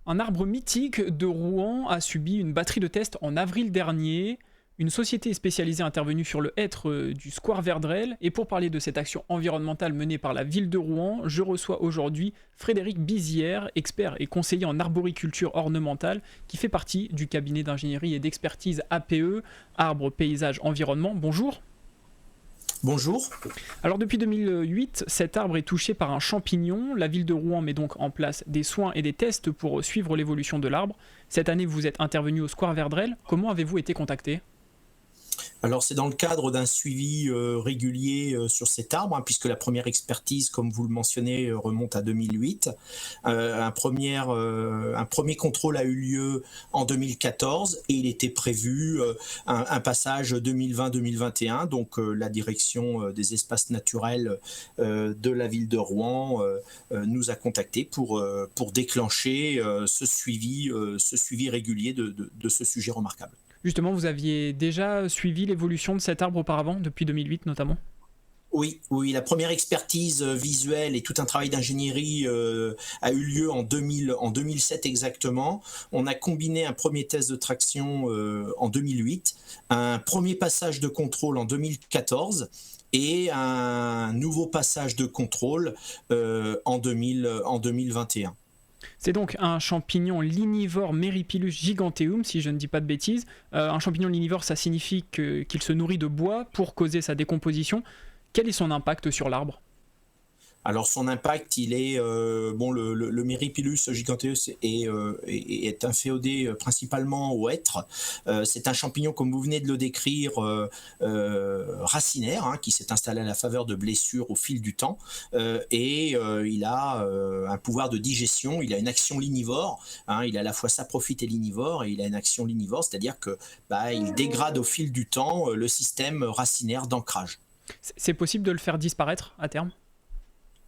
Un arbre mythique de Rouen a subi une batterie de tests en avril dernier. Une société spécialisée est intervenue sur le hêtre du Square Verdrel. Et pour parler de cette action environnementale menée par la ville de Rouen, je reçois aujourd'hui Frédéric Bizière, expert et conseiller en arboriculture ornementale, qui fait partie du cabinet d'ingénierie et d'expertise APE, Arbre, Paysage, Environnement. Bonjour. Bonjour. Alors depuis 2008, cet arbre est touché par un champignon. La ville de Rouen met donc en place des soins et des tests pour suivre l'évolution de l'arbre. Cette année, vous êtes intervenu au Square Verdrel. Comment avez-vous été contacté ? Alors c'est dans le cadre d'un suivi régulier sur cet arbre, puisque la première expertise, comme vous le mentionnez, remonte à 2008. Un premier contrôle a eu lieu en 2014 et il était prévu un passage 2020-2021. Donc la direction des espaces naturels de la ville de Rouen nous a contactés pour déclencher ce suivi régulier de ce sujet remarquable. Justement, vous aviez déjà suivi l'évolution de cet arbre auparavant, depuis 2008 notamment ? Oui, la première expertise visuelle et tout un travail d'ingénierie a eu lieu en 2007 exactement. On a combiné un premier test de traction en 2008, un premier passage de contrôle en 2014 et un nouveau passage de contrôle en 2021. C'est donc un champignon lignivore Meripilus giganteum, si je ne dis pas de bêtises. Un champignon lignivore, ça signifie qu'il se nourrit de bois pour causer sa décomposition. Quel est son impact sur l'arbre ? Alors son impact, il est le Meripilus giganteus est inféodé principalement au hêtre. C'est un champignon, comme vous venez de le décrire, racinaire, qui s'est installé à la faveur de blessures au fil du temps, il a un pouvoir de digestion. Il a une action lignivore. Il a à la fois saprophyte et lignivore, et il a une action lignivore, c'est-à-dire que il dégrade au fil du temps le système racinaire d'ancrage. C'est possible de le faire disparaître à terme ?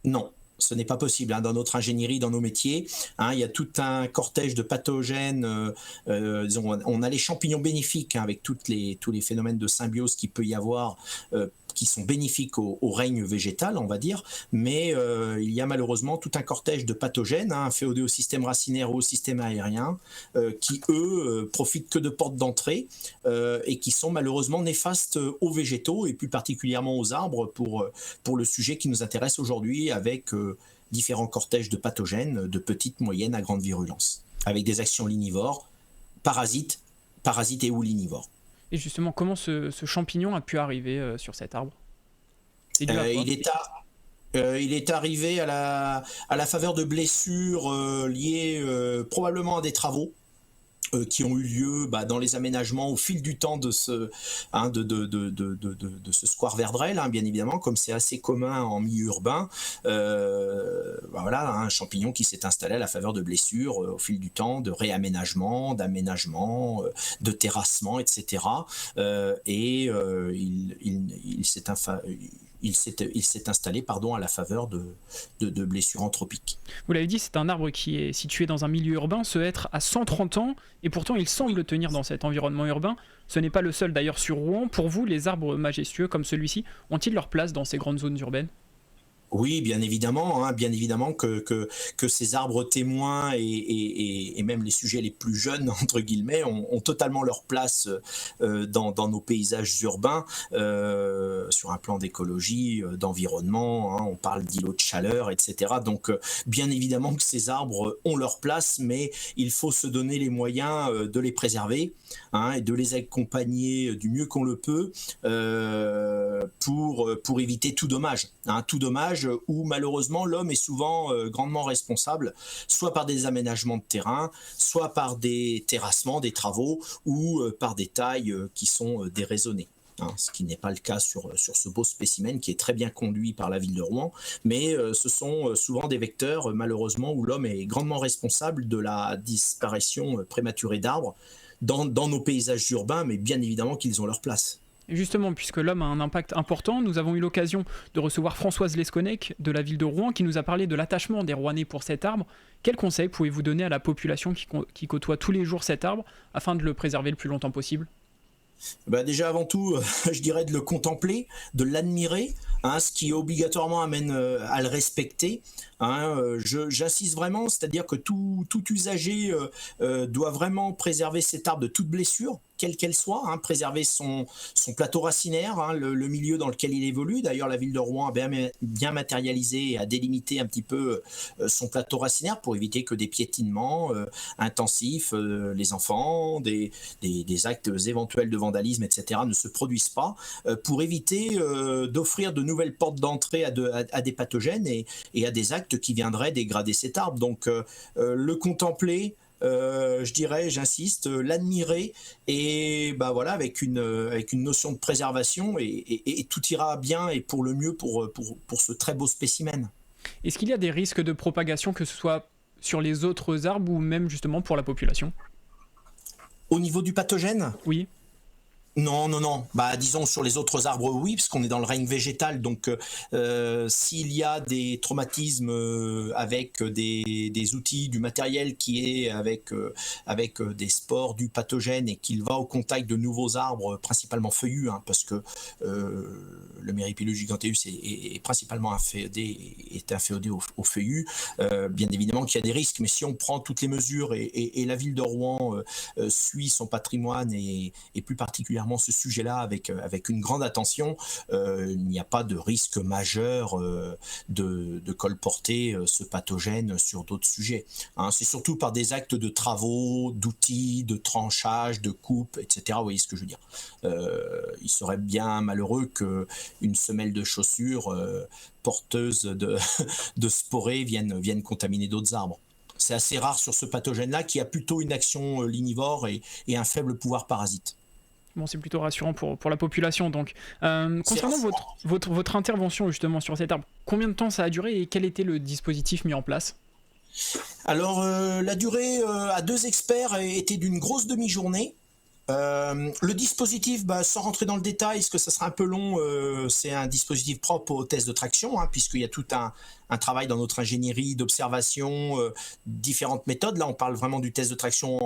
Non, ce n'est pas possible. Dans notre ingénierie, dans nos métiers, il y a tout un cortège de pathogènes. On a les champignons bénéfiques, avec tous les phénomènes de symbiose qu'il peut y avoir, qui sont bénéfiques au règne végétal, on va dire, mais il y a malheureusement tout un cortège de pathogènes, féodés au système racinaire ou au système aérien, qui eux profitent que de portes d'entrée et qui sont malheureusement néfastes aux végétaux et plus particulièrement aux arbres pour le sujet qui nous intéresse aujourd'hui, avec différents cortèges de pathogènes de petite, moyenne à grande virulence, avec des actions lignivores, parasites et ou lignivores. Et justement, comment ce champignon a pu arriver sur cet arbre ? C'est dû à quoi ? Il est arrivé à la faveur de blessures liées probablement à des travaux qui ont eu lieu dans les aménagements au fil du temps de ce Square Verdrel, bien évidemment, comme c'est assez commun en milieu urbain. Un champignon qui s'est installé à la faveur de blessures au fil du temps, de réaménagement, d'aménagement, de terrassement, etc. Il s'est installé à la faveur de blessures anthropiques. Vous l'avez dit, c'est un arbre qui est situé dans un milieu urbain. Ce hêtre a 130 ans et pourtant il semble tenir dans cet environnement urbain. Ce n'est pas le seul d'ailleurs sur Rouen. Pour vous, les arbres majestueux comme celui-ci ont-ils leur place dans ces grandes zones urbaines ? Oui, bien évidemment que ces arbres témoins et même les sujets les plus jeunes, entre guillemets, ont totalement leur place dans nos paysages urbains, sur un plan d'écologie, d'environnement, on parle d'îlots de chaleur, etc. Donc bien évidemment que ces arbres ont leur place, mais il faut se donner les moyens de les préserver, et de les accompagner du mieux qu'on le peut pour éviter tout dommage. Tout dommage où malheureusement l'homme est souvent grandement responsable, soit par des aménagements de terrain, soit par des terrassements, des travaux, ou par des tailles qui sont déraisonnées. Ce qui n'est pas le cas sur ce beau spécimen qui est très bien conduit par la ville de Rouen, mais ce sont souvent des vecteurs malheureusement où l'homme est grandement responsable de la disparition prématurée d'arbres dans nos paysages urbains, mais bien évidemment qu'ils ont leur place. Et justement, puisque l'homme a un impact important, nous avons eu l'occasion de recevoir Françoise Lesconec de la ville de Rouen qui nous a parlé de l'attachement des Rouennais pour cet arbre. Quels conseils pouvez-vous donner à la population qui côtoie tous les jours cet arbre afin de le préserver le plus longtemps possible ? Bah déjà avant tout, je dirais de le contempler, de l'admirer, hein, ce qui obligatoirement amène à le respecter. Hein, j'insiste vraiment, c'est-à-dire que tout usager doit vraiment préserver cet arbre de toute blessure, quelle qu'elle soit, hein, préserver son plateau racinaire, hein, le milieu dans lequel il évolue. D'ailleurs, la ville de Rouen a bien matérialisé et a délimité un petit peu son plateau racinaire pour éviter que des piétinements intensifs, les enfants, des actes éventuels de vandalisme, etc., ne se produisent pas, pour éviter d'offrir de nouvelles portes d'entrée à des pathogènes et à des actes qui viendraient dégrader cet arbre. Donc le contempler, je dirais, j'insiste, l'admirer et bah voilà, avec une notion de préservation et tout ira bien et pour le mieux pour ce très beau spécimen. Est-ce qu'il y a des risques de propagation, que ce soit sur les autres arbres ou même justement pour la population? Au niveau du pathogène? Oui. Non, non, non. Bah, disons sur les autres arbres, oui, parce qu'on est dans le règne végétal. Donc, s'il y a des traumatismes avec des outils, du matériel qui est avec des spores du pathogène et qu'il va au contact de nouveaux arbres, principalement feuillus, hein, parce que le Méripilus giganteus est principalement inféodé au feuillu. Bien évidemment qu'il y a des risques, mais si on prend toutes les mesures et la ville de Rouen suit son patrimoine et plus particulièrement ce sujet-là avec une grande attention, il n'y a pas de risque majeur de colporter ce pathogène sur d'autres sujets. Hein, c'est surtout par des actes de travaux, d'outils, de tranchage, de coupe, etc. Vous voyez ce que je veux dire. Il serait bien malheureux qu'une semelle de chaussure porteuse de sporées vienne contaminer d'autres arbres. C'est assez rare sur ce pathogène-là qui a plutôt une action lignivore et un faible pouvoir parasite. Bon, c'est plutôt rassurant pour la population. Donc, concernant votre intervention justement sur cet arbre, combien de temps ça a duré et quel était le dispositif mis en place? Alors, la durée à 2 experts était d'une grosse demi-journée. Le dispositif, sans rentrer dans le détail, parce que ça sera un peu long, c'est un dispositif propre au test de traction, hein, puisqu'il y a tout un travail dans notre ingénierie d'observation, différentes méthodes. Là, on parle vraiment du test de traction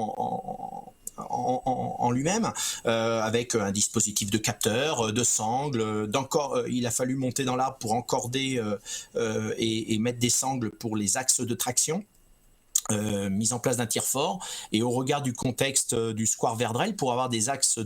en lui-même, avec un dispositif de capteur, de sangles, il a fallu monter dans l'arbre pour encorder et mettre des sangles pour les axes de traction. Mise en place d'un tir fort et au regard du contexte du square Verdrel pour avoir des axes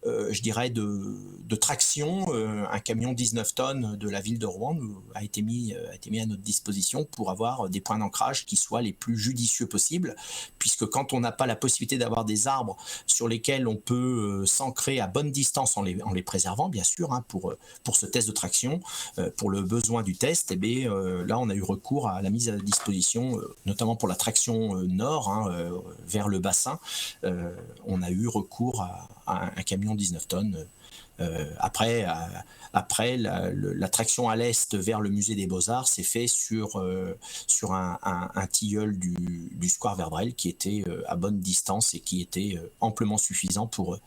je dirais de traction, un camion 19 tonnes de la ville de Rouen a été mis à notre disposition pour avoir des points d'ancrage qui soient les plus judicieux possibles, puisque quand on n'a pas la possibilité d'avoir des arbres sur lesquels on peut s'ancrer à bonne distance en les préservant, bien sûr, hein, pour ce test de traction, pour le besoin du test, là on a eu recours à la mise à disposition, notamment pour la traction nord, hein, vers le bassin, on a eu recours à un camion 19 tonnes. Après la traction à l'est vers le musée des Beaux-Arts s'est fait sur un tilleul du square Verdrel qui était à bonne distance et qui était amplement suffisant pour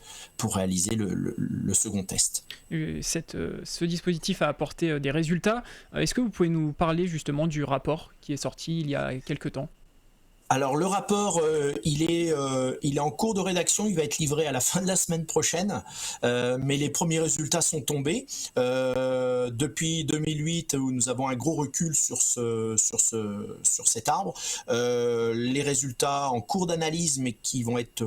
réaliser le second test. Ce dispositif a apporté des résultats. Est-ce que vous pouvez nous parler justement du rapport qui est sorti il y a quelques temps ? Alors le rapport, il est en cours de rédaction, il va être livré à la fin de la semaine prochaine, mais les premiers résultats sont tombés. Depuis 2008, où nous avons un gros recul sur cet arbre, les résultats en cours d'analyse, mais qui vont être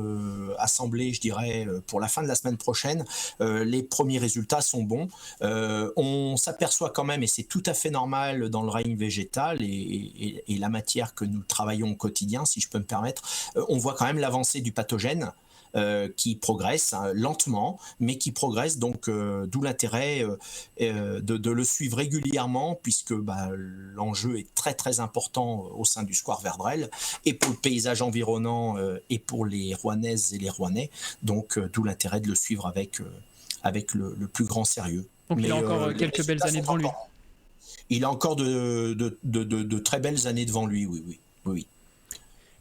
assemblés, je dirais, pour la fin de la semaine prochaine, les premiers résultats sont bons. On s'aperçoit quand même, et c'est tout à fait normal dans le règne végétal et la matière que nous travaillons au quotidien, si je peux me permettre, on voit quand même l'avancée du pathogène qui progresse lentement, mais qui progresse, donc d'où l'intérêt de le suivre régulièrement, puisque l'enjeu est très très important au sein du square Verdrel, et pour le paysage environnant et pour les Rouennaises et les Rouennais, donc d'où l'intérêt de le suivre avec le plus grand sérieux. Donc il a encore quelques belles années devant lui. Il a encore de très belles années devant lui, oui.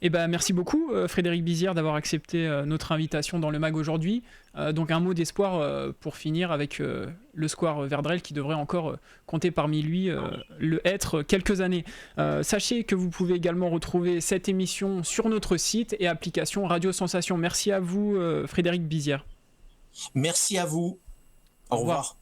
Eh ben, merci beaucoup Frédéric Bizière d'avoir accepté notre invitation dans le MAG aujourd'hui. Donc un mot d'espoir pour finir avec le square Verdrel qui devrait encore compter parmi lui le être quelques années. Sachez que vous pouvez également retrouver cette émission sur notre site et application Radio Sensation. Merci à vous Frédéric Bizière. Merci à vous. Au revoir.